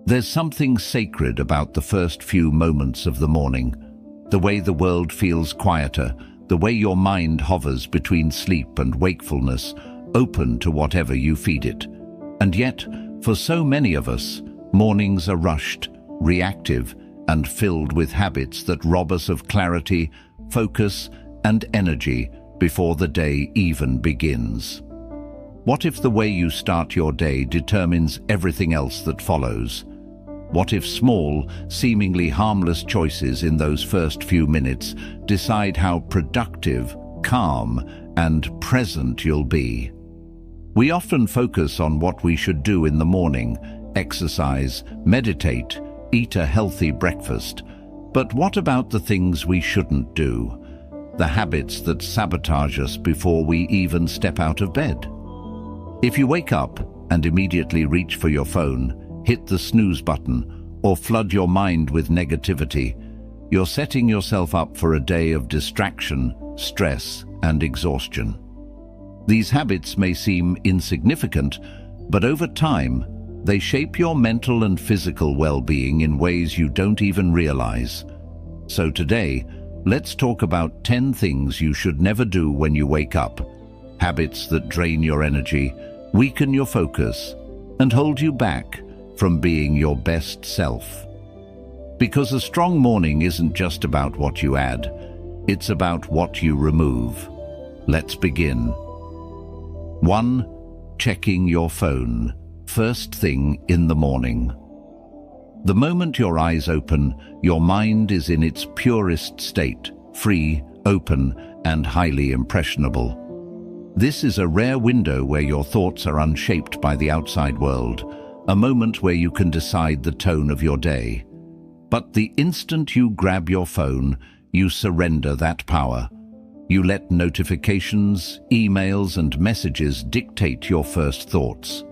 There's something sacred about the first few moments of the morning. The way the world feels quieter, the way your mind hovers between sleep and wakefulness, open to whatever you feed it. And yet, for so many of us, mornings are rushed, reactive, and filled with habits that rob us of clarity, focus, and energy before the day even begins. What if the way you start your day determines everything else that follows? What if small, seemingly harmless choices in those first few minutes decide how productive, calm, and present you'll be? We often focus on what we should do in the morning: exercise, meditate, eat a healthy breakfast. But what about the things we shouldn't do? The habits that sabotage us before we even step out of bed? If you wake up and immediately reach for your phone, hit the snooze button, or flood your mind with negativity, you're setting yourself up for a day of distraction, stress, and exhaustion. These habits may seem insignificant, but over time, they shape your mental and physical well-being in ways you don't even realize. So today, let's talk about 10 things you should never do when you wake up. Habits that drain your energy, weaken your focus, and hold you back from being your best self. Because a strong morning isn't just about what you add, it's about what you remove. Let's begin. 1. Checking your phone. First thing in the morning. The moment your eyes open, your mind is in its purest state, free, open, and highly impressionable. This is a rare window where your thoughts are unshaped by the outside world, a moment where you can decide the tone of your day. But the instant you grab your phone, you surrender that power. You let notifications, emails, and messages dictate your first thoughts.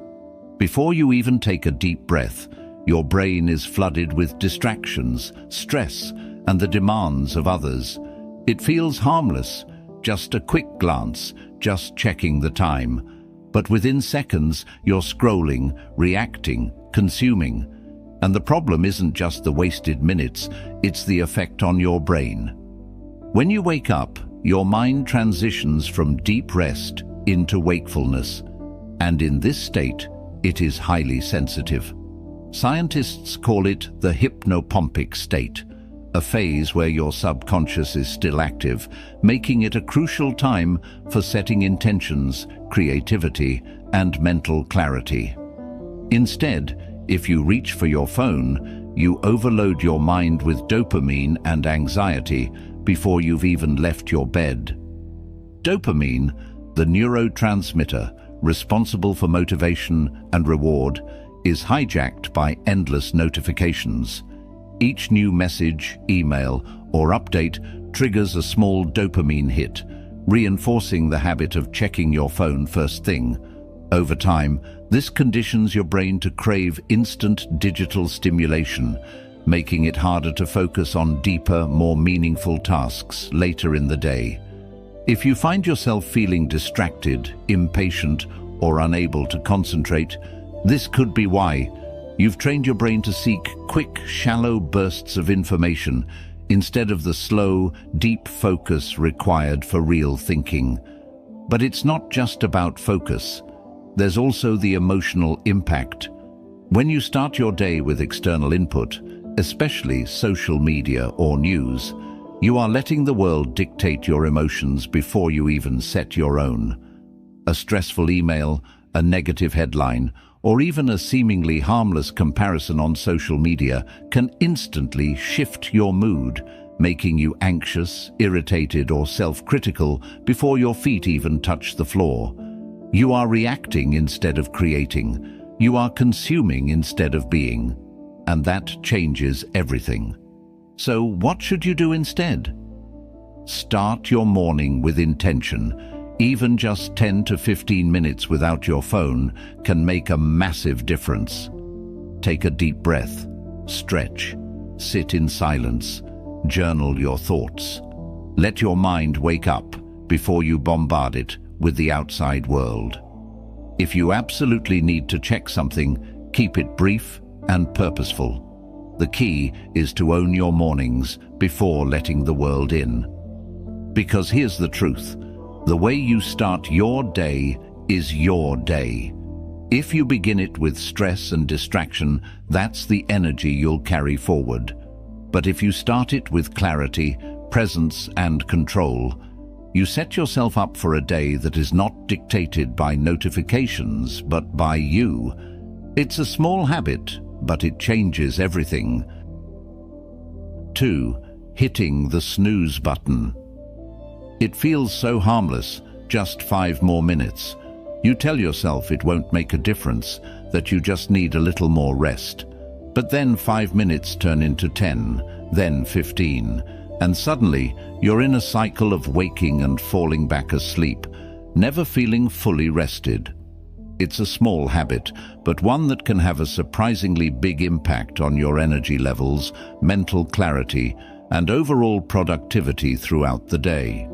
Before you even take a deep breath, your brain is flooded with distractions, stress, and the demands of others. It feels harmless, just a quick glance, just checking the time. But within seconds, you're scrolling, reacting, consuming. And the problem isn't just the wasted minutes, it's the effect on your brain. When you wake up, your mind transitions from deep rest into wakefulness. And in this state, it is highly sensitive. Scientists call it the hypnopompic state, a phase where your subconscious is still active, making it a crucial time for setting intentions, creativity, and mental clarity. Instead, if you reach for your phone, you overload your mind with dopamine and anxiety before you've even left your bed. Dopamine, the neurotransmitter responsible for motivation and reward, is hijacked by endless notifications. Each new message, email, or update triggers a small dopamine hit, reinforcing the habit of checking your phone first thing. Over time, this conditions your brain to crave instant digital stimulation, making it harder to focus on deeper, more meaningful tasks later in the day. If you find yourself feeling distracted, impatient, or unable to concentrate, this could be why. You've trained your brain to seek quick, shallow bursts of information instead of the slow, deep focus required for real thinking. But it's not just about focus. There's also the emotional impact. When you start your day with external input, especially social media or news, you are letting the world dictate your emotions before you even set your own. A stressful email, a negative headline, or even a seemingly harmless comparison on social media can instantly shift your mood, making you anxious, irritated, or self-critical before your feet even touch the floor. You are reacting instead of creating. You are consuming instead of being. And that changes everything. So what should you do instead? Start your morning with intention. Even just 10 to 15 minutes without your phone can make a massive difference. Take a deep breath, stretch, sit in silence, journal your thoughts. Let your mind wake up before you bombard it with the outside world. If you absolutely need to check something, keep it brief, and purposeful. The key is to own your mornings before letting the world in. Because here's the truth: the way you start your day is your day. If you begin it with stress and distraction, that's the energy you'll carry forward. But if you start it with clarity, presence, and control, you set yourself up for a day that is not dictated by notifications, but by you. It's a small habit, but it changes everything. 2. Hitting the snooze button. It feels so harmless, just 5 more minutes. You tell yourself it won't make a difference, that you just need a little more rest. But then 5 minutes turn into 10, then 15, and suddenly you're in a cycle of waking and falling back asleep, never feeling fully rested. It's a small habit, but one that can have a surprisingly big impact on your energy levels, mental clarity, and overall productivity throughout the day.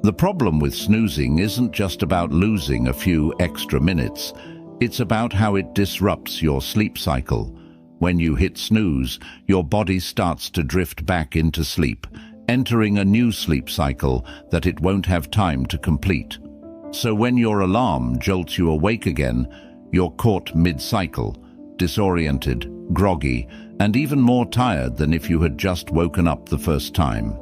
The problem with snoozing isn't just about losing a few extra minutes. It's about how it disrupts your sleep cycle. When you hit snooze, your body starts to drift back into sleep, entering a new sleep cycle that it won't have time to complete. So when your alarm jolts you awake again, you're caught mid-cycle, disoriented, groggy, and even more tired than if you had just woken up the first time.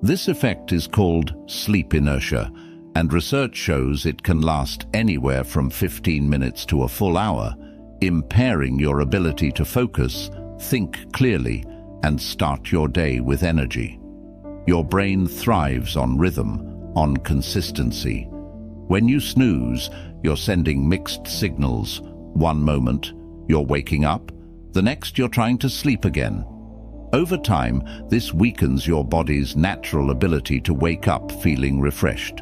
This effect is called sleep inertia, and research shows it can last anywhere from 15 minutes to a full hour, impairing your ability to focus, think clearly, and start your day with energy. Your brain thrives on rhythm, on consistency. When you snooze, you're sending mixed signals. One moment, you're waking up. The next, you're trying to sleep again. Over time, this weakens your body's natural ability to wake up feeling refreshed.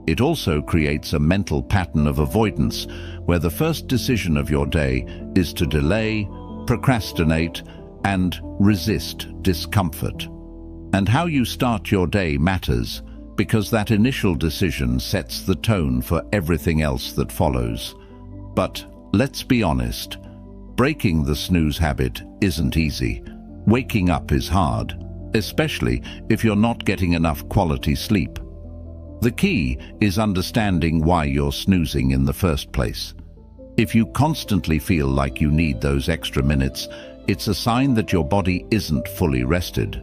It also creates a mental pattern of avoidance, where the first decision of your day is to delay, procrastinate, and resist discomfort. And how you start your day matters, because that initial decision sets the tone for everything else that follows. But let's be honest, breaking the snooze habit isn't easy. Waking up is hard, especially if you're not getting enough quality sleep. The key is understanding why you're snoozing in the first place. If you constantly feel like you need those extra minutes, it's a sign that your body isn't fully rested.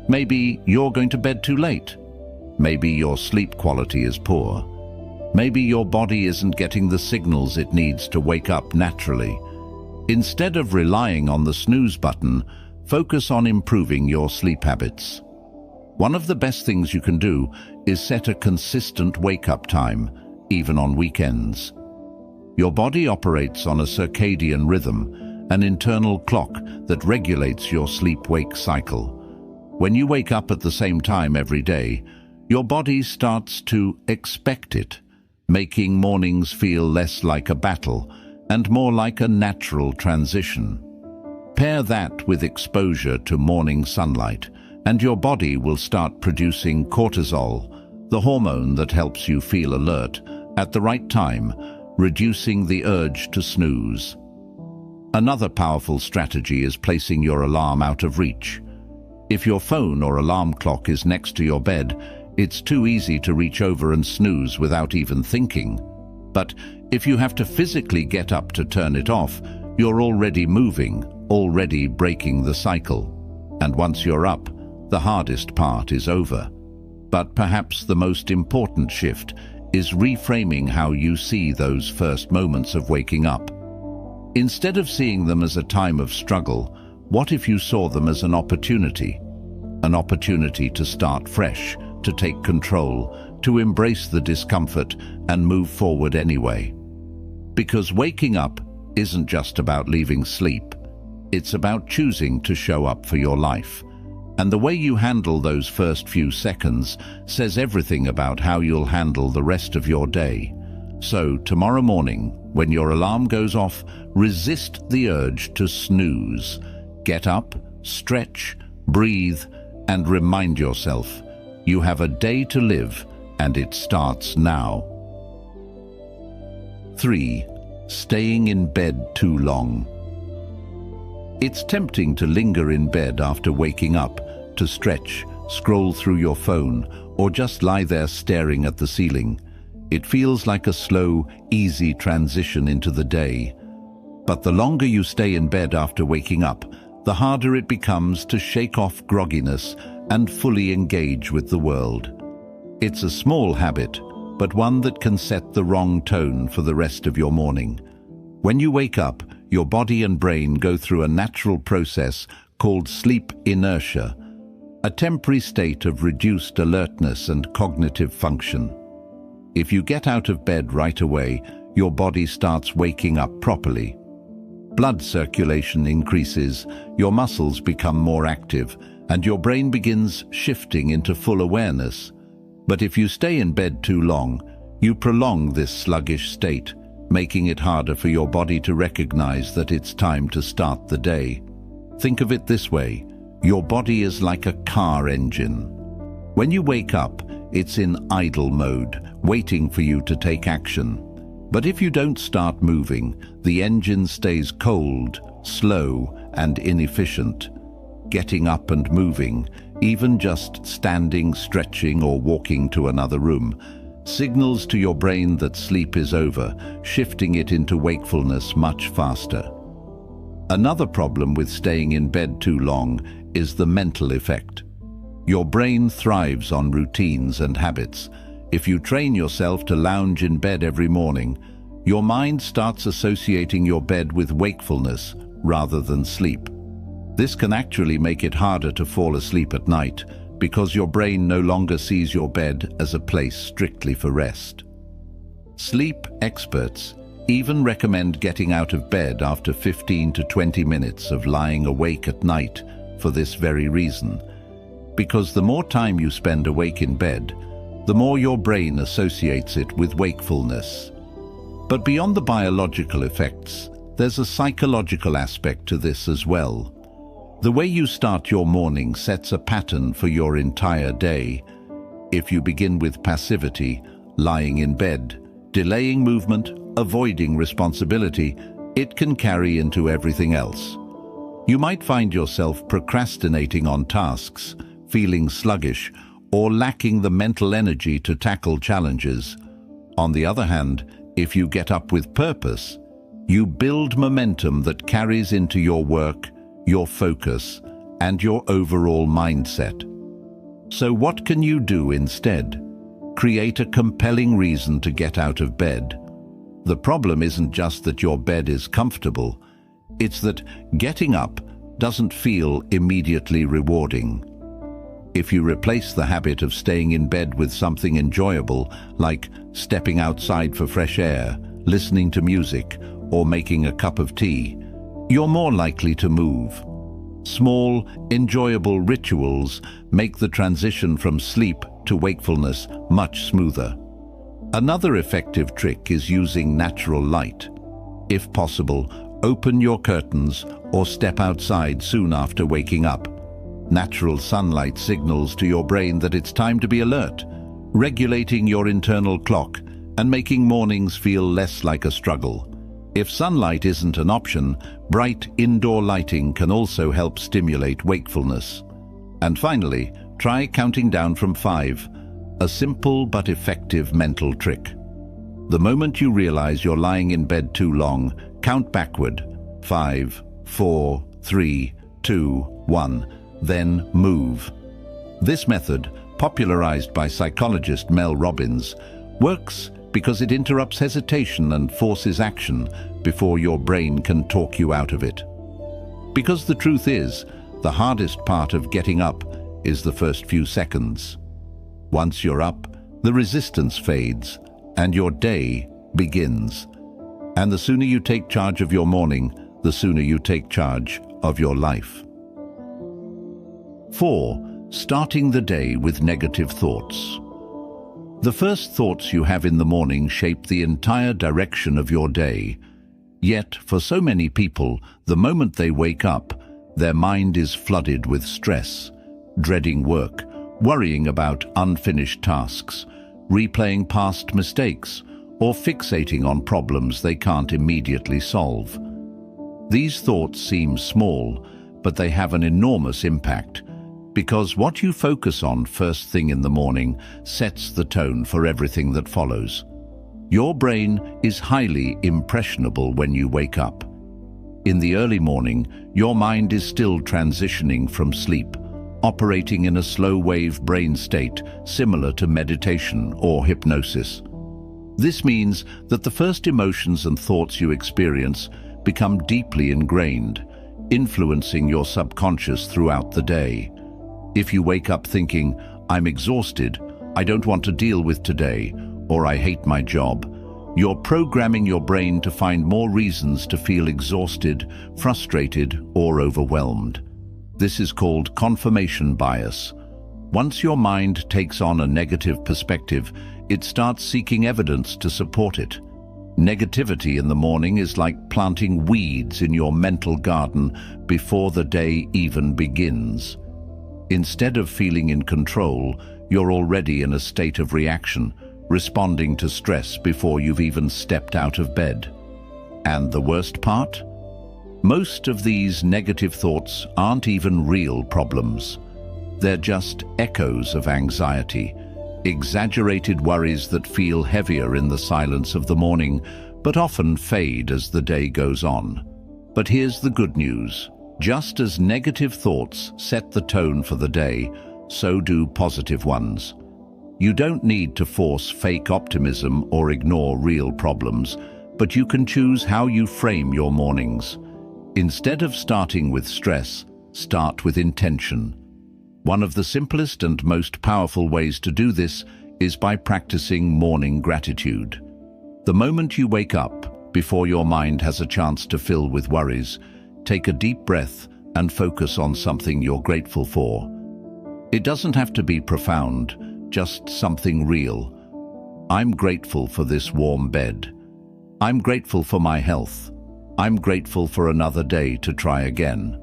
Maybe you're going to bed too late. Maybe your sleep quality is poor. Maybe your body isn't getting the signals it needs to wake up naturally. Instead of relying on the snooze button, focus on improving your sleep habits. One of the best things you can do is set a consistent wake-up time, even on weekends. Your body operates on a circadian rhythm, an internal clock that regulates your sleep-wake cycle. When you wake up at the same time every day, your body starts to expect it, making mornings feel less like a battle and more like a natural transition. Pair that with exposure to morning sunlight, and your body will start producing cortisol, the hormone that helps you feel alert, at the right time, reducing the urge to snooze. Another powerful strategy is placing your alarm out of reach. If your phone or alarm clock is next to your bed, it's too easy to reach over and snooze without even thinking. But if you have to physically get up to turn it off, you're already moving, already breaking the cycle. And once you're up, the hardest part is over. But perhaps the most important shift is reframing how you see those first moments of waking up. Instead of seeing them as a time of struggle, what if you saw them as an opportunity? An opportunity to start fresh, to take control, to embrace the discomfort and move forward anyway. Because waking up isn't just about leaving sleep. It's about choosing to show up for your life. And the way you handle those first few seconds says everything about how you'll handle the rest of your day. So tomorrow morning, when your alarm goes off, resist the urge to snooze. Get up, stretch, breathe, and remind yourself, you have a day to live, and it starts now. 3. Staying in bed too long. It's tempting to linger in bed after waking up, to stretch, scroll through your phone, or just lie there staring at the ceiling. It feels like a slow, easy transition into the day. But the longer you stay in bed after waking up, the harder it becomes to shake off grogginess and fully engage with the world. It's a small habit, but one that can set the wrong tone for the rest of your morning. When you wake up, your body and brain go through a natural process called sleep inertia, a temporary state of reduced alertness and cognitive function. If you get out of bed right away, your body starts waking up properly. Blood circulation increases, your muscles become more active, and your brain begins shifting into full awareness. But if you stay in bed too long, you prolong this sluggish state, making it harder for your body to recognize that it's time to start the day. Think of it this way: your body is like a car engine. When you wake up, it's in idle mode, waiting for you to take action. But if you don't start moving, the engine stays cold, slow, and inefficient. Getting up and moving, even just standing, stretching, or walking to another room, signals to your brain that sleep is over, shifting it into wakefulness much faster. Another problem with staying in bed too long is the mental effect. Your brain thrives on routines and habits. If you train yourself to lounge in bed every morning, your mind starts associating your bed with wakefulness rather than sleep. This can actually make it harder to fall asleep at night because your brain no longer sees your bed as a place strictly for rest. Sleep experts even recommend getting out of bed after 15 to 20 minutes of lying awake at night for this very reason. Because the more time you spend awake in bed, the more your brain associates it with wakefulness. But beyond the biological effects, there's a psychological aspect to this as well. The way you start your morning sets a pattern for your entire day. If you begin with passivity, lying in bed, delaying movement, avoiding responsibility, it can carry into everything else. You might find yourself procrastinating on tasks, feeling sluggish, or lacking the mental energy to tackle challenges. On the other hand, if you get up with purpose, you build momentum that carries into your work, your focus, and your overall mindset. So what can you do instead? Create a compelling reason to get out of bed. The problem isn't just that your bed is comfortable, it's that getting up doesn't feel immediately rewarding. If you replace the habit of staying in bed with something enjoyable, like stepping outside for fresh air, listening to music, or making a cup of tea, you're more likely to move. Small, enjoyable rituals make the transition from sleep to wakefulness much smoother. Another effective trick is using natural light. If possible, open your curtains or step outside soon after waking up. Natural sunlight signals to your brain that it's time to be alert, regulating your internal clock and making mornings feel less like a struggle. If sunlight isn't an option, bright indoor lighting can also help stimulate wakefulness. And finally, try counting down from 5, a simple but effective mental trick. The moment you realize you're lying in bed too long, count backward. 5, 4, 3, 2, 1. Then move. This method, popularized by psychologist Mel Robbins, works because it interrupts hesitation and forces action before your brain can talk you out of it. Because the truth is, the hardest part of getting up is the first few seconds. Once you're up, the resistance fades and your day begins. And the sooner you take charge of your morning, the sooner you take charge of your life. 4. Starting the day with negative thoughts. The first thoughts you have in the morning shape the entire direction of your day. Yet, for so many people, the moment they wake up, their mind is flooded with stress, dreading work, worrying about unfinished tasks, replaying past mistakes, or fixating on problems they can't immediately solve. These thoughts seem small, but they have an enormous impact, because what you focus on first thing in the morning sets the tone for everything that follows. Your brain is highly impressionable when you wake up. In the early morning, your mind is still transitioning from sleep, operating in a slow-wave brain state similar to meditation or hypnosis. This means that the first emotions and thoughts you experience become deeply ingrained, influencing your subconscious throughout the day. If you wake up thinking, "I'm exhausted, I don't want to deal with today," or "I hate my job," you're programming your brain to find more reasons to feel exhausted, frustrated, or overwhelmed. This is called confirmation bias. Once your mind takes on a negative perspective, it starts seeking evidence to support it. Negativity in the morning is like planting weeds in your mental garden before the day even begins. Instead of feeling in control, you're already in a state of reaction, responding to stress before you've even stepped out of bed. And the worst part? Most of these negative thoughts aren't even real problems. They're just echoes of anxiety, exaggerated worries that feel heavier in the silence of the morning, but often fade as the day goes on. But here's the good news. Just as negative thoughts set the tone for the day, so do positive ones. You don't need to force fake optimism or ignore real problems, but you can choose how you frame your mornings. Instead of starting with stress, start with intention. One of the simplest and most powerful ways to do this is by practicing morning gratitude. The moment you wake up, before your mind has a chance to fill with worries, take a deep breath and focus on something you're grateful for. It doesn't have to be profound, just something real. I'm grateful for this warm bed. I'm grateful for my health. I'm grateful for another day to try again.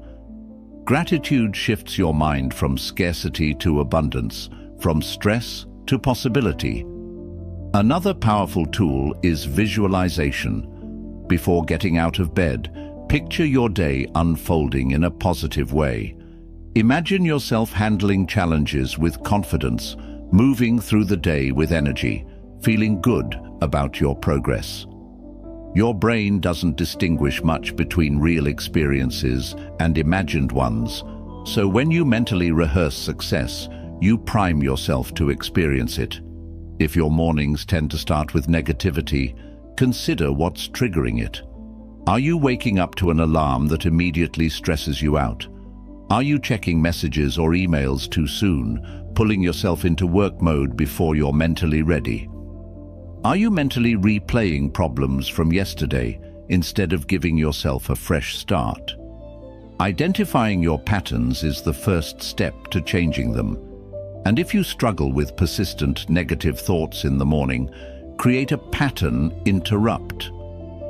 Gratitude shifts your mind from scarcity to abundance, from stress to possibility. Another powerful tool is visualization. Before getting out of bed, picture your day unfolding in a positive way. Imagine yourself handling challenges with confidence, moving through the day with energy, feeling good about your progress. Your brain doesn't distinguish much between real experiences and imagined ones, so when you mentally rehearse success, you prime yourself to experience it. If your mornings tend to start with negativity, consider what's triggering it. Are you waking up to an alarm that immediately stresses you out? Are you checking messages or emails too soon, pulling yourself into work mode before you're mentally ready? Are you mentally replaying problems from yesterday instead of giving yourself a fresh start? Identifying your patterns is the first step to changing them. And if you struggle with persistent negative thoughts in the morning, create a pattern interrupt.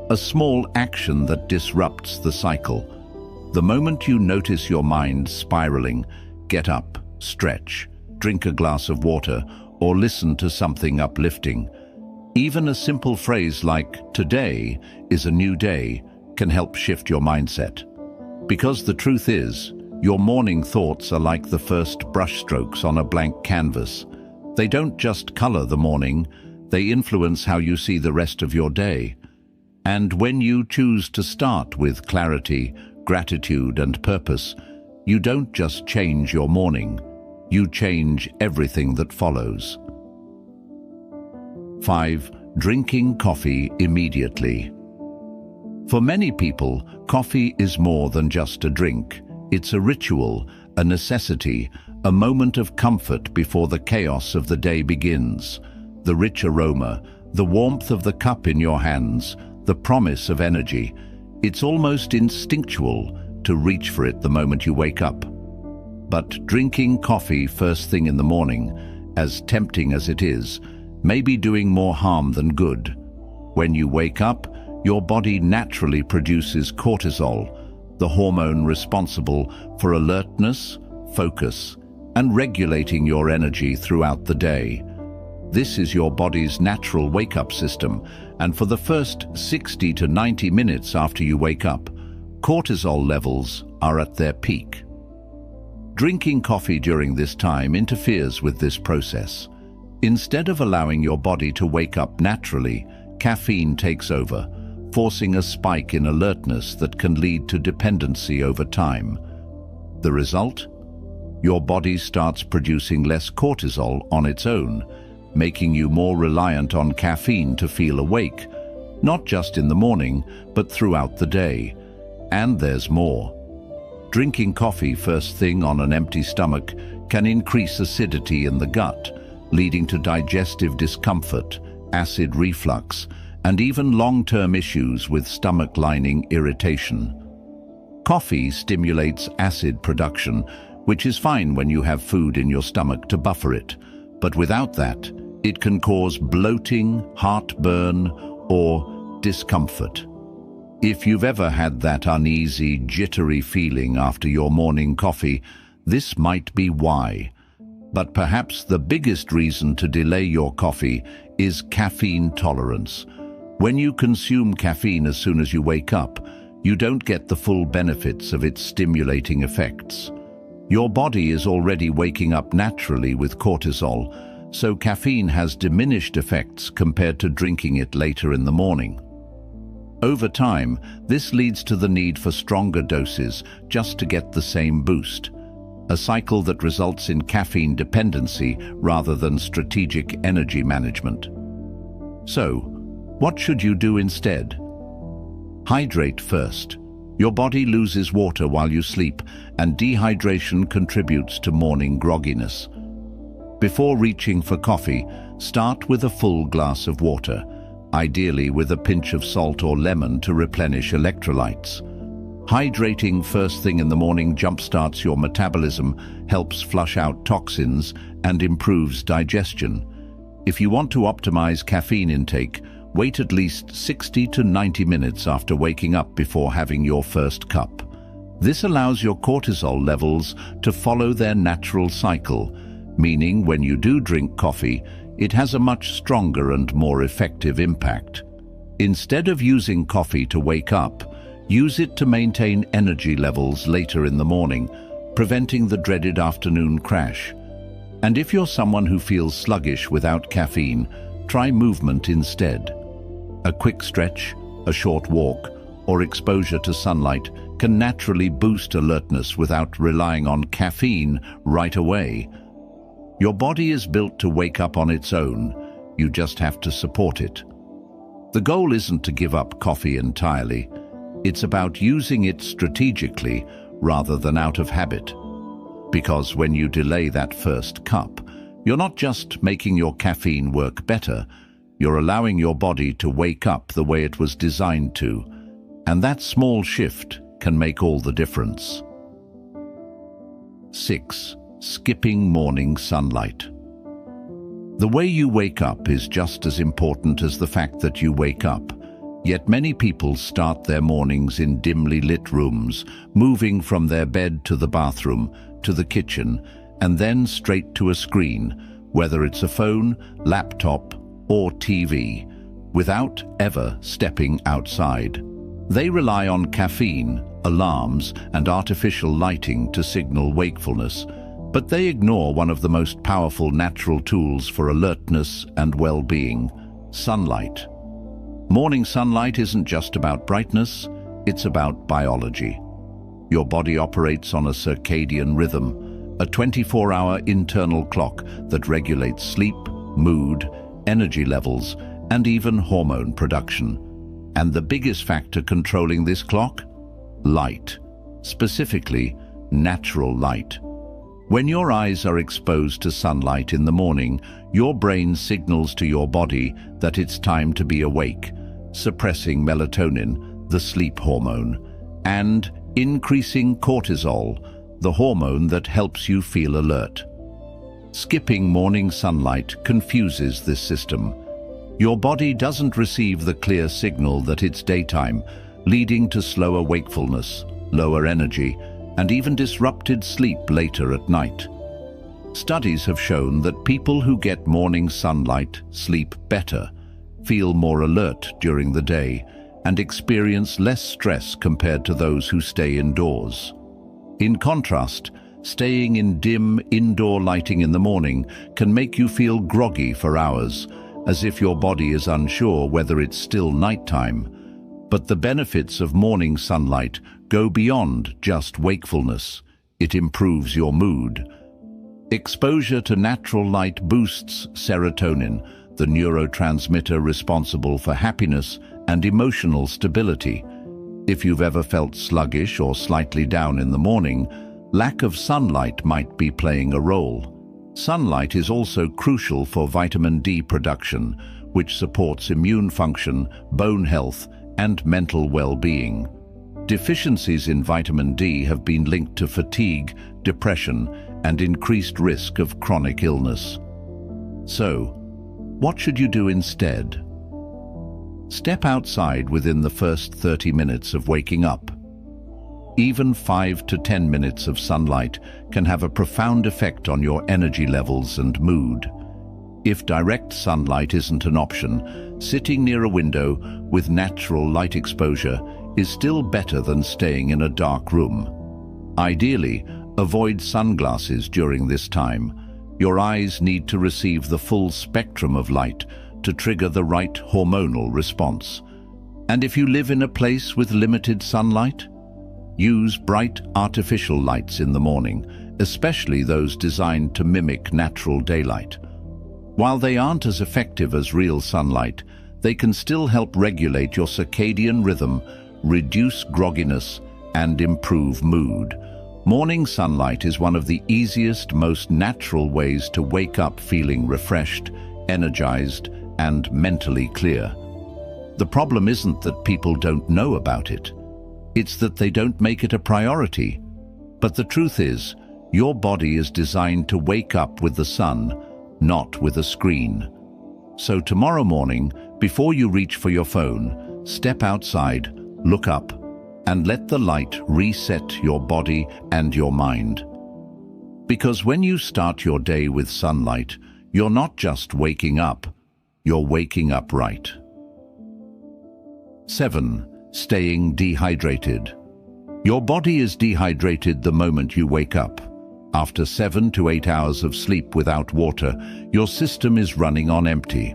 A small action that disrupts the cycle. The moment you notice your mind spiraling, get up, stretch, drink a glass of water, or listen to something uplifting. Even a simple phrase like, "Today is a new day," can help shift your mindset. Because the truth is, your morning thoughts are like the first brushstrokes on a blank canvas. They don't just color the morning, they influence how you see the rest of your day. And when you choose to start with clarity, gratitude, and purpose, you don't just change your morning, you change everything that follows. 5. Drinking coffee immediately. For many people, coffee is more than just a drink. It's a ritual, a necessity, a moment of comfort before the chaos of the day begins. The rich aroma, the warmth of the cup in your hands, the promise of energy. It's almost instinctual to reach for it the moment you wake up. But drinking coffee first thing in the morning, as tempting as it is, may be doing more harm than good. When you wake up, your body naturally produces cortisol, the hormone responsible for alertness, focus, and regulating your energy throughout the day. This is your body's natural wake-up system, and for the first 60 to 90 minutes after you wake up, cortisol levels are at their peak. Drinking coffee during this time interferes with this process. Instead of allowing your body to wake up naturally, caffeine takes over, forcing a spike in alertness that can lead to dependency over time. The result? Your body starts producing less cortisol on its own, making you more reliant on caffeine to feel awake, not just in the morning, but throughout the day. And there's more. Drinking coffee first thing on an empty stomach can increase acidity in the gut, leading to digestive discomfort, acid reflux, and even long-term issues with stomach lining irritation. Coffee stimulates acid production, which is fine when you have food in your stomach to buffer it, but without that, it can cause bloating, heartburn, or discomfort. If you've ever had that uneasy, jittery feeling after your morning coffee, this might be why. But perhaps the biggest reason to delay your coffee is caffeine tolerance. When you consume caffeine as soon as you wake up, you don't get the full benefits of its stimulating effects. Your body is already waking up naturally with cortisol, so caffeine has diminished effects compared to drinking it later in the morning. Over time, this leads to the need for stronger doses just to get the same boost, a cycle that results in caffeine dependency rather than strategic energy management. So, what should you do instead? Hydrate first. Your body loses water while you sleep, and dehydration contributes to morning grogginess. Before reaching for coffee, start with a full glass of water, ideally with a pinch of salt or lemon to replenish electrolytes. Hydrating first thing in the morning jumpstarts your metabolism, helps flush out toxins, and improves digestion. If you want to optimize caffeine intake, wait at least 60 to 90 minutes after waking up before having your first cup. This allows your cortisol levels to follow their natural cycle, meaning when you do drink coffee, it has a much stronger and more effective impact. Instead of using coffee to wake up, use it to maintain energy levels later in the morning, preventing the dreaded afternoon crash. And if you're someone who feels sluggish without caffeine, try movement instead. A quick stretch, a short walk, or exposure to sunlight can naturally boost alertness without relying on caffeine right away. Your body is built to wake up on its own. You just have to support it. The goal isn't to give up coffee entirely. It's about using it strategically rather than out of habit. Because when you delay that first cup, you're not just making your caffeine work better, you're allowing your body to wake up the way it was designed to. And that small shift can make all the difference. 6. Skipping morning sunlight. The way you wake up is just as important as the fact that you wake up. Yet many people start their mornings in dimly lit rooms, moving from their bed to the bathroom, to the kitchen, and then straight to a screen, whether it's a phone, laptop, or TV, without ever stepping outside. They rely on caffeine, alarms, and artificial lighting to signal wakefulness, but they ignore one of the most powerful natural tools for alertness and well-being: sunlight. Morning sunlight isn't just about brightness, it's about biology. Your body operates on a circadian rhythm, a 24-hour internal clock that regulates sleep, mood, energy levels, and even hormone production. And the biggest factor controlling this clock? Light. Specifically, natural light. When your eyes are exposed to sunlight in the morning, your brain signals to your body that it's time to be awake, suppressing melatonin, the sleep hormone, and increasing cortisol, the hormone that helps you feel alert. Skipping morning sunlight confuses this system. Your body doesn't receive the clear signal that it's daytime, leading to slower wakefulness, lower energy, and even disrupted sleep later at night. Studies have shown that people who get morning sunlight sleep better, feel more alert during the day, and experience less stress compared to those who stay indoors. In contrast, staying in dim indoor lighting in the morning can make you feel groggy for hours, as if your body is unsure whether it's still nighttime. But the benefits of morning sunlight go beyond just wakefulness. It improves your mood. Exposure to natural light boosts serotonin, the neurotransmitter responsible for happiness and emotional stability. If you've ever felt sluggish or slightly down in the morning, lack of sunlight might be playing a role. Sunlight is also crucial for vitamin D production, which supports immune function, bone health, and mental well-being. Deficiencies in vitamin D have been linked to fatigue, depression, and increased risk of chronic illness. So, what should you do instead? Step outside within the first 30 minutes of waking up. Even 5 to 10 minutes of sunlight can have a profound effect on your energy levels and mood. If direct sunlight isn't an option, sitting near a window with natural light exposure is still better than staying in a dark room. Ideally, avoid sunglasses during this time. Your eyes need to receive the full spectrum of light to trigger the right hormonal response. And if you live in a place with limited sunlight, use bright artificial lights in the morning, especially those designed to mimic natural daylight. While they aren't as effective as real sunlight, they can still help regulate your circadian rhythm, reduce grogginess, and improve mood. Morning sunlight is one of the easiest, most natural ways to wake up feeling refreshed, energized, and mentally clear. The problem isn't that people don't know about it. It's that they don't make it a priority. But the truth is, your body is designed to wake up with the sun, not with a screen. So tomorrow morning, before you reach for your phone, step outside, look up, and let the light reset your body and your mind. Because when you start your day with sunlight, you're not just waking up, you're waking up right. 7. Staying dehydrated. Your body is dehydrated the moment you wake up. After 7 to 8 hours of sleep without water, your system is running on empty.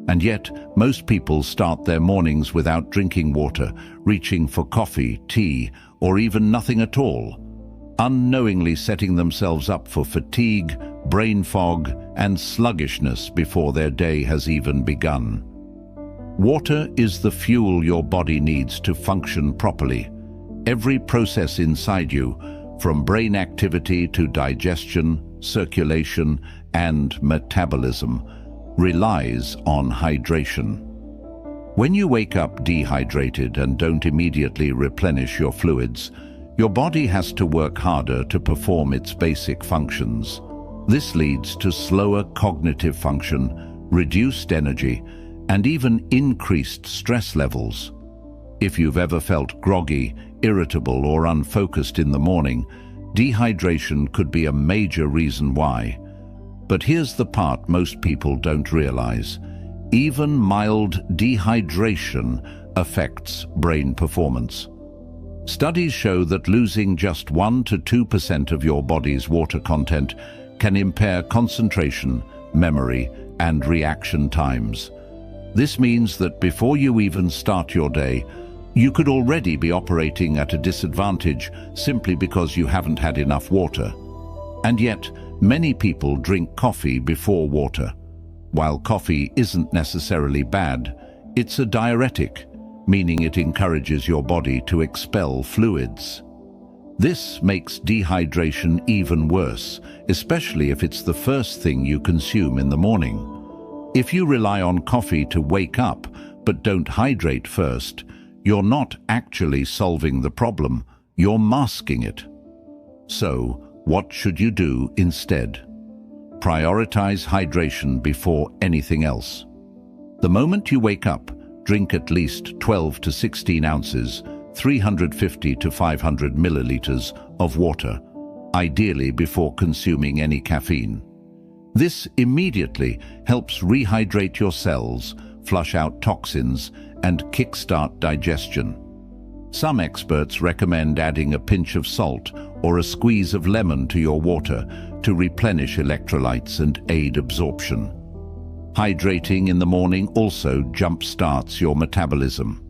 And yet, most people start their mornings without drinking water, reaching for coffee, tea, or even nothing at all, unknowingly setting themselves up for fatigue, brain fog, and sluggishness before their day has even begun. Water is the fuel your body needs to function properly. Every process inside you, from brain activity to digestion, circulation, and metabolism, relies on hydration. When you wake up dehydrated and don't immediately replenish your fluids, your body has to work harder to perform its basic functions. This leads to slower cognitive function, reduced energy, and even increased stress levels. If you've ever felt groggy, irritable, or unfocused in the morning, dehydration could be a major reason why. But here's the part most people don't realize. Even mild dehydration affects brain performance. Studies show that losing just 1 to 2% of your body's water content can impair concentration, memory, and reaction times. This means that before you even start your day, you could already be operating at a disadvantage simply because you haven't had enough water. And yet, many people drink coffee before water. While coffee isn't necessarily bad, it's a diuretic, meaning it encourages your body to expel fluids. This makes dehydration even worse, especially if it's the first thing you consume in the morning. If you rely on coffee to wake up but don't hydrate first, you're not actually solving the problem, you're masking it. So, what should you do instead? Prioritize hydration before anything else. The moment you wake up, drink at least 12 to 16 ounces, 350 to 500 milliliters of water, ideally before consuming any caffeine. This immediately helps rehydrate your cells, flush out toxins, and kickstart digestion. Some experts recommend adding a pinch of salt or a squeeze of lemon to your water to replenish electrolytes and aid absorption. Hydrating in the morning also jump-starts your metabolism.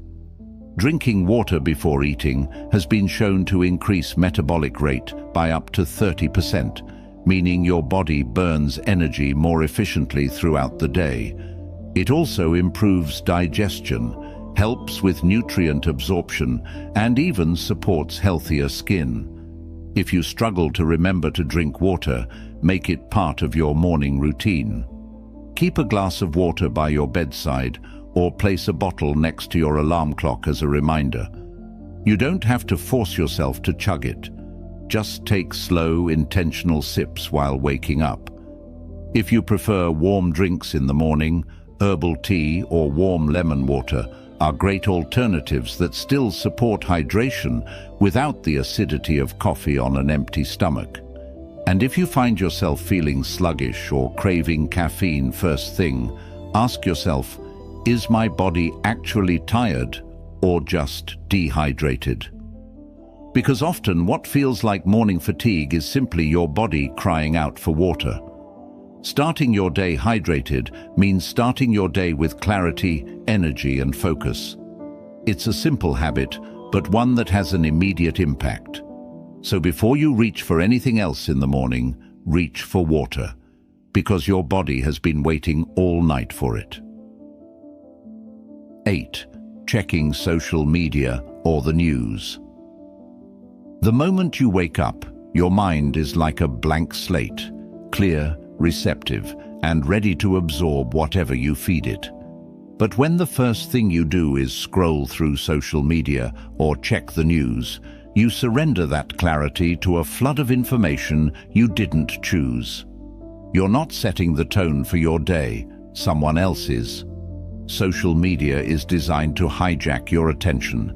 Drinking water before eating has been shown to increase metabolic rate by up to 30%, meaning your body burns energy more efficiently throughout the day. It also improves digestion, helps with nutrient absorption, and even supports healthier skin. If you struggle to remember to drink water, make it part of your morning routine. Keep a glass of water by your bedside or place a bottle next to your alarm clock as a reminder. You don't have to force yourself to chug it. Just take slow, intentional sips while waking up. If you prefer warm drinks in the morning, herbal tea or warm lemon water are great alternatives that still support hydration without the acidity of coffee on an empty stomach. And if you find yourself feeling sluggish or craving caffeine first thing, ask yourself, is my body actually tired or just dehydrated? Because often what feels like morning fatigue is simply your body crying out for water. Starting your day hydrated means starting your day with clarity, energy, and focus. It's a simple habit, but one that has an immediate impact. So before you reach for anything else in the morning, reach for water, because your body has been waiting all night for it. 8. Checking social media or the news. The moment you wake up, your mind is like a blank slate, clear, receptive, and ready to absorb whatever you feed it. But when the first thing you do is scroll through social media or check the news, you surrender that clarity to a flood of information you didn't choose. You're not setting the tone for your day, someone else is. Social media is designed to hijack your attention.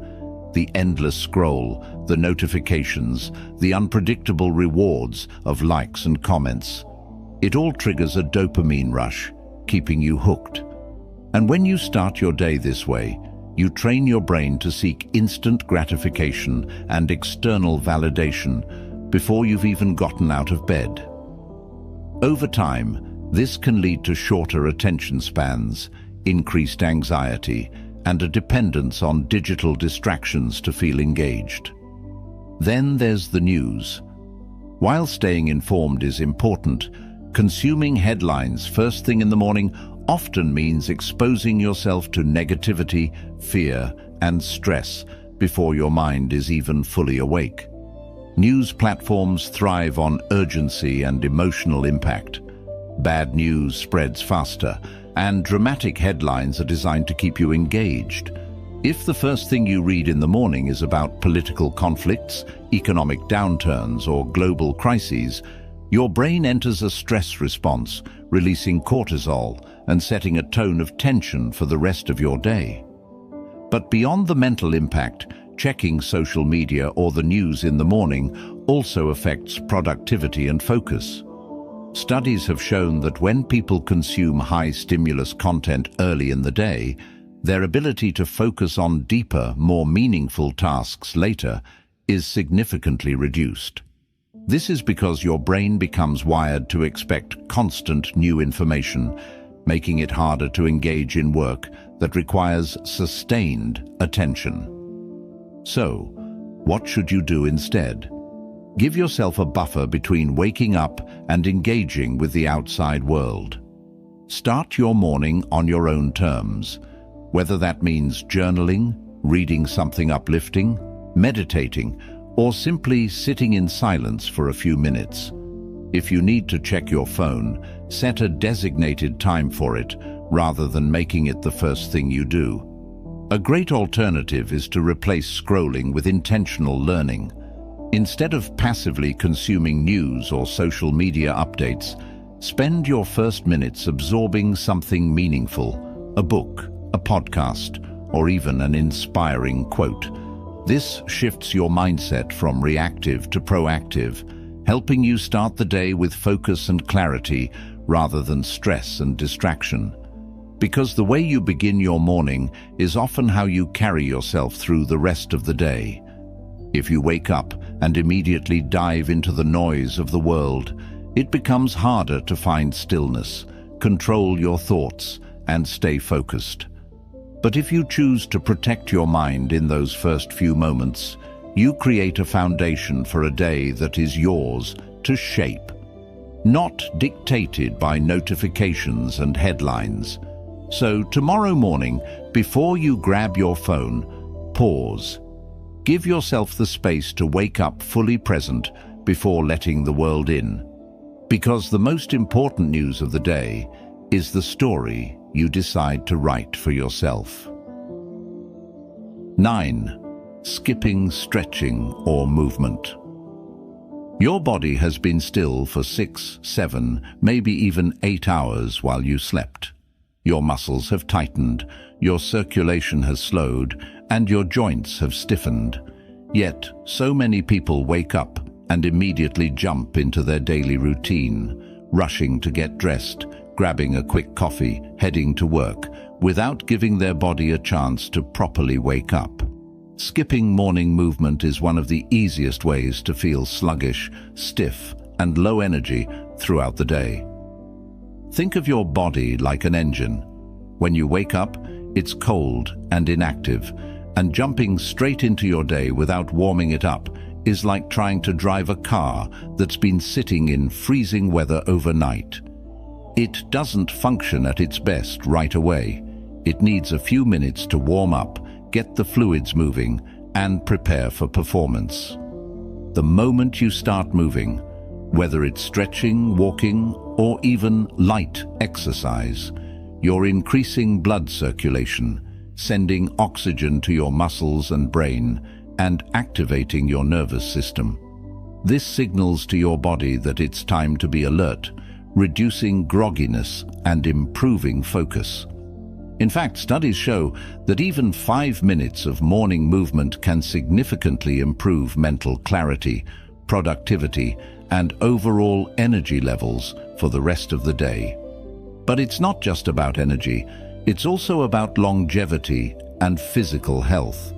The endless scroll, the notifications, the unpredictable rewards of likes and comments. It all triggers a dopamine rush, keeping you hooked. And when you start your day this way, you train your brain to seek instant gratification and external validation before you've even gotten out of bed. Over time, this can lead to shorter attention spans, increased anxiety, and a dependence on digital distractions to feel engaged. Then there's the news. While staying informed is important, consuming headlines first thing in the morning often means exposing yourself to negativity, fear, and stress before your mind is even fully awake. News platforms thrive on urgency and emotional impact. Bad news spreads faster, and dramatic headlines are designed to keep you engaged. If the first thing you read in the morning is about political conflicts, economic downturns, or global crises, your brain enters a stress response, releasing cortisol and setting a tone of tension for the rest of your day. But beyond the mental impact, checking social media or the news in the morning also affects productivity and focus. Studies have shown that when people consume high-stimulus content early in the day, their ability to focus on deeper, more meaningful tasks later is significantly reduced. This is because your brain becomes wired to expect constant new information, making it harder to engage in work that requires sustained attention. So, what should you do instead? Give yourself a buffer between waking up and engaging with the outside world. Start your morning on your own terms, whether that means journaling, reading something uplifting, meditating, or simply sitting in silence for a few minutes. If you need to check your phone, set a designated time for it rather than making it the first thing you do. A great alternative is to replace scrolling with intentional learning. Instead of passively consuming news or social media updates, spend your first minutes absorbing something meaningful, a book, a podcast, or even an inspiring quote. This shifts your mindset from reactive to proactive, helping you start the day with focus and clarity rather than stress and distraction. because the way you begin your morning is often how you carry yourself through the rest of the day. If you wake up and immediately dive into the noise of the world, it becomes harder to find stillness, control your thoughts, and stay focused. But if you choose to protect your mind in those first few moments, you create a foundation for a day that is yours to shape, not dictated by notifications and headlines. So tomorrow morning, before you grab your phone, pause. Give yourself the space to wake up fully present before letting the world in. Because the most important news of the day is the story you decide to write for yourself. 9. Skipping stretching or movement. Your body has been still for 6, 7, maybe even 8 hours while you slept. Your muscles have tightened, your circulation has slowed, and your joints have stiffened. Yet, so many people wake up and immediately jump into their daily routine, rushing to get dressed, grabbing a quick coffee, heading to work, without giving their body a chance to properly wake up. Skipping morning movement is one of the easiest ways to feel sluggish, stiff, and low energy throughout the day. Think of your body like an engine. When you wake up, it's cold and inactive, and jumping straight into your day without warming it up is like trying to drive a car that's been sitting in freezing weather overnight. It doesn't function at its best right away. It needs a few minutes to warm up, get the fluids moving, and prepare for performance. The moment you start moving, whether it's stretching, walking, or even light exercise, you're increasing blood circulation, sending oxygen to your muscles and brain, and activating your nervous system. This signals to your body that it's time to be alert, reducing grogginess and improving focus. In fact, studies show that even 5 minutes of morning movement can significantly improve mental clarity, productivity, and overall energy levels for the rest of the day. But it's not just about energy, it's also about longevity and physical health.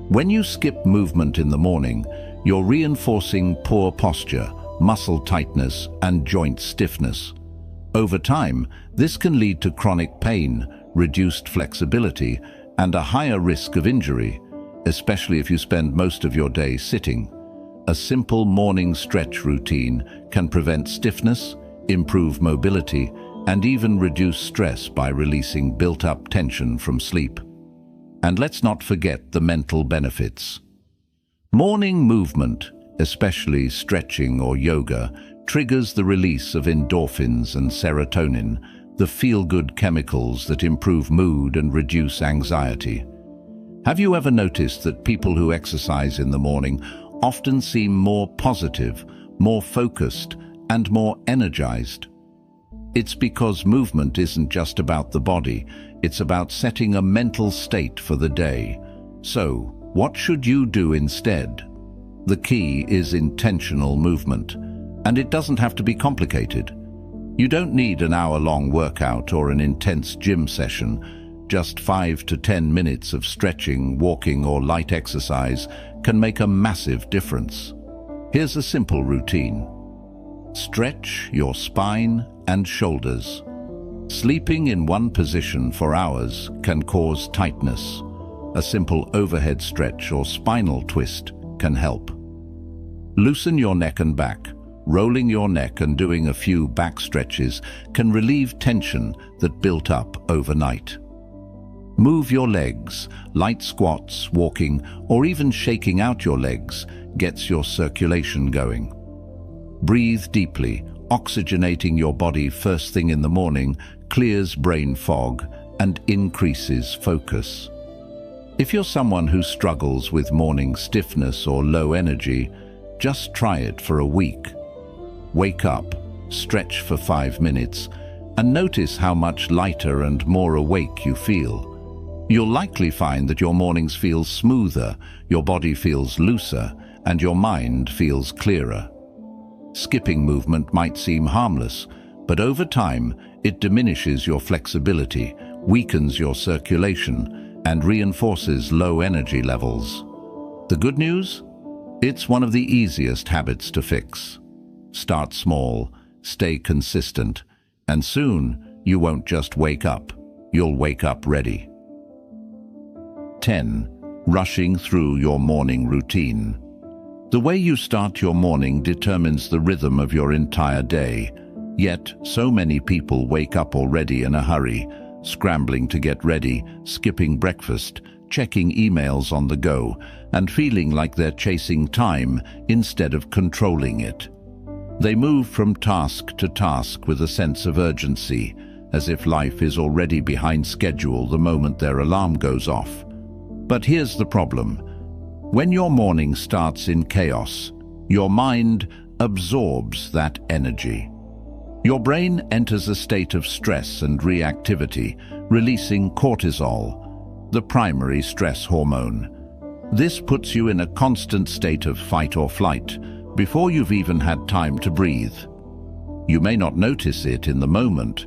When you skip movement in the morning, you're reinforcing poor posture, muscle tightness, and joint stiffness. Over time, this can lead to chronic pain, reduced flexibility, and a higher risk of injury, especially if you spend most of your day sitting. A simple morning stretch routine can prevent stiffness, improve mobility, and even reduce stress by releasing built-up tension from sleep. And let's not forget the mental benefits. Morning movement, especially stretching or yoga, triggers the release of endorphins and serotonin, the feel-good chemicals that improve mood and reduce anxiety. Have you ever noticed that people who exercise in the morning often seem more positive, more focused, and more energized? It's because movement isn't just about the body, it's about setting a mental state for the day. So, what should you do instead? The key is intentional movement, and it doesn't have to be complicated. You don't need an hour-long workout or an intense gym session. Just 5 to 10 minutes of stretching, walking, or light exercise can make a massive difference. Here's a simple routine. Stretch your spine and shoulders. Sleeping in one position for hours can cause tightness. A simple overhead stretch or spinal twist can help. Loosen your neck and back. Rolling your neck and doing a few back stretches can relieve tension that built up overnight. Move your legs. Light squats, walking, or even shaking out your legs gets your circulation going. Breathe deeply. Oxygenating your body first thing in the morning clears brain fog and increases focus. If you're someone who struggles with morning stiffness or low energy, just try it for a week. Wake up, stretch for 5 minutes, and notice how much lighter and more awake you feel. You'll likely find that your mornings feel smoother, your body feels looser, and your mind feels clearer. Skipping movement might seem harmless, but over time, it diminishes your flexibility, weakens your circulation, and reinforces low energy levels. The good news? It's one of the easiest habits to fix. Start small, stay consistent, and soon you won't just wake up, you'll wake up ready. 10. Rushing through your morning routine. The way you start your morning determines the rhythm of your entire day, yet so many people wake up already in a hurry, scrambling to get ready, skipping breakfast, checking emails on the go, and feeling like they're chasing time instead of controlling it. They move from task to task with a sense of urgency, as if life is already behind schedule the moment their alarm goes off. But here's the problem. When your morning starts in chaos, your mind absorbs that energy. Your brain enters a state of stress and reactivity, releasing cortisol, the primary stress hormone. This puts you in a constant state of fight or flight before you've even had time to breathe. You may not notice it in the moment,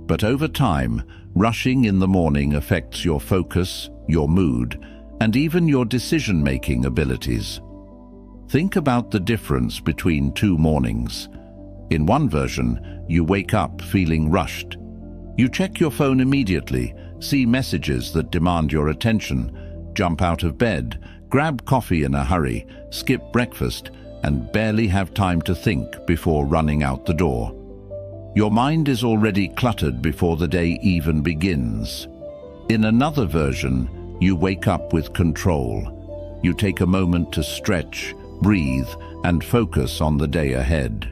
but over time, rushing in the morning affects your focus, your mood, and even your decision-making abilities. Think about the difference between two mornings. In one version, you wake up feeling rushed. You check your phone immediately, see messages that demand your attention, jump out of bed, grab coffee in a hurry, skip breakfast, and barely have time to think before running out the door. Your mind is already cluttered before the day even begins. In another version, you wake up with control. You take a moment to stretch, breathe, and focus on the day ahead.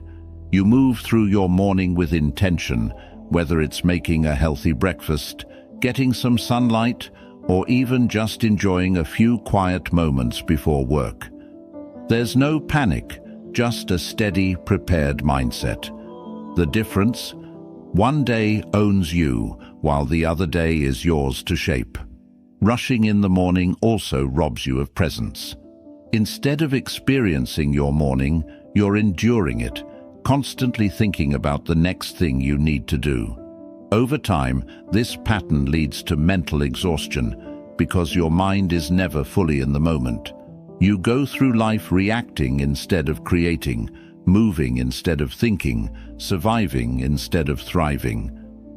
You move through your morning with intention, whether it's making a healthy breakfast, getting some sunlight, or even just enjoying a few quiet moments before work. There's no panic, just a steady, prepared mindset. The difference? One day owns you, while the other day is yours to shape. Rushing in the morning also robs you of presence. Instead of experiencing your morning, you're enduring it, constantly thinking about the next thing you need to do. Over time, this pattern leads to mental exhaustion because your mind is never fully in the moment. You go through life reacting instead of creating, moving instead of thinking, surviving instead of thriving.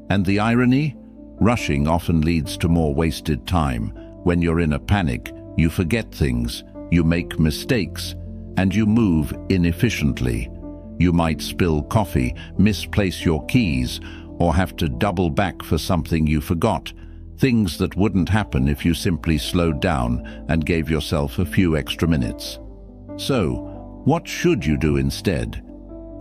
And the irony? Rushing often leads to more wasted time. When you're in a panic, you forget things, you make mistakes, and you move inefficiently. You might spill coffee, misplace your keys, or have to double back for something you forgot. Things that wouldn't happen if you simply slowed down and gave yourself a few extra minutes. So, what should you do instead?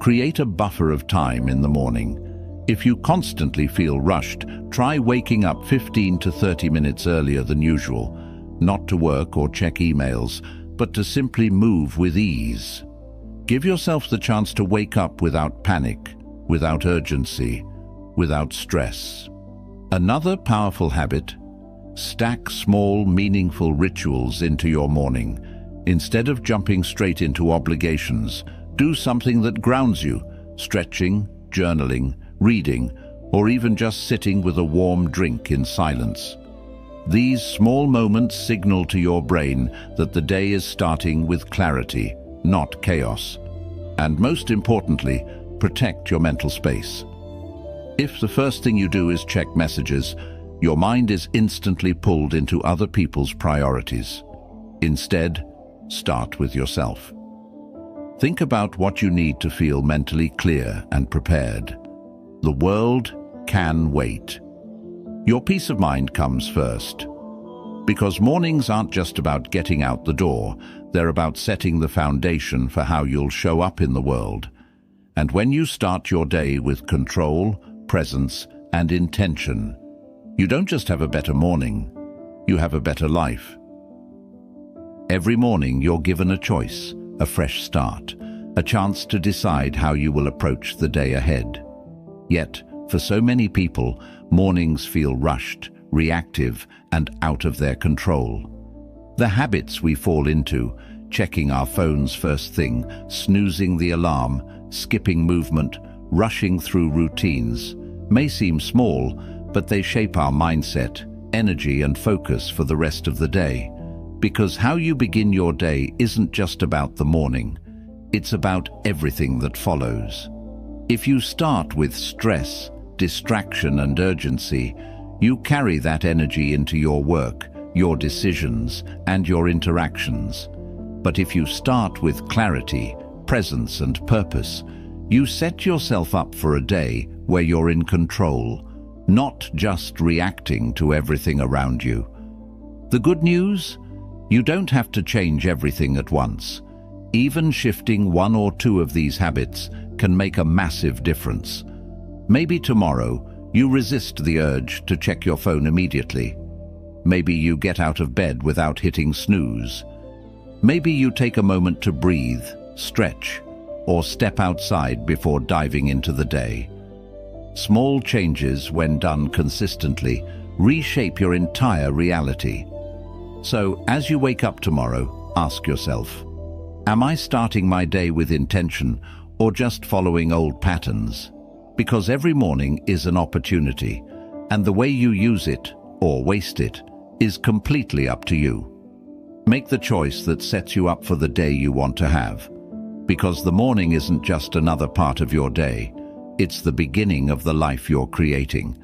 Create a buffer of time in the morning. If you constantly feel rushed, try waking up 15 to 30 minutes earlier than usual, not to work or check emails, but to simply move with ease. Give yourself the chance to wake up without panic, without urgency, without stress. Another powerful habit: stack small, meaningful rituals into your morning. Instead of jumping straight into obligations, do something that grounds you: stretching, journaling, reading, or even just sitting with a warm drink in silence. These small moments signal to your brain that the day is starting with clarity, not chaos. And most importantly, protect your mental space. If the first thing you do is check messages, your mind is instantly pulled into other people's priorities. Instead, start with yourself. Think about what you need to feel mentally clear and prepared. The world can wait. Your peace of mind comes first. Because mornings aren't just about getting out the door, they're about setting the foundation for how you'll show up in the world. And when you start your day with control, presence, and intention, you don't just have a better morning, you have a better life. Every morning you're given a choice, a fresh start, a chance to decide how you will approach the day ahead. Yet, for so many people, mornings feel rushed, reactive, and out of their control. The habits we fall into, checking our phones first thing, snoozing the alarm, skipping movement, rushing through routines, may seem small, but they shape our mindset, energy, and focus for the rest of the day. Because how you begin your day isn't just about the morning, it's about everything that follows. If you start with stress, distraction, and urgency, you carry that energy into your work, your decisions, and your interactions. But if you start with clarity, presence, and purpose, you set yourself up for a day where you're in control, not just reacting to everything around you. The good news? You don't have to change everything at once. Even shifting one or two of these habits can make a massive difference. Maybe tomorrow you resist the urge to check your phone immediately. Maybe you get out of bed without hitting snooze. Maybe you take a moment to breathe, stretch, or step outside before diving into the day. Small changes, when done consistently, reshape your entire reality. So, as you wake up tomorrow, ask yourself, am I starting my day with intention or just following old patterns? Because every morning is an opportunity, and the way you use it, or waste it, is completely up to you. Make the choice that sets you up for the day you want to have. Because the morning isn't just another part of your day, it's the beginning of the life you're creating.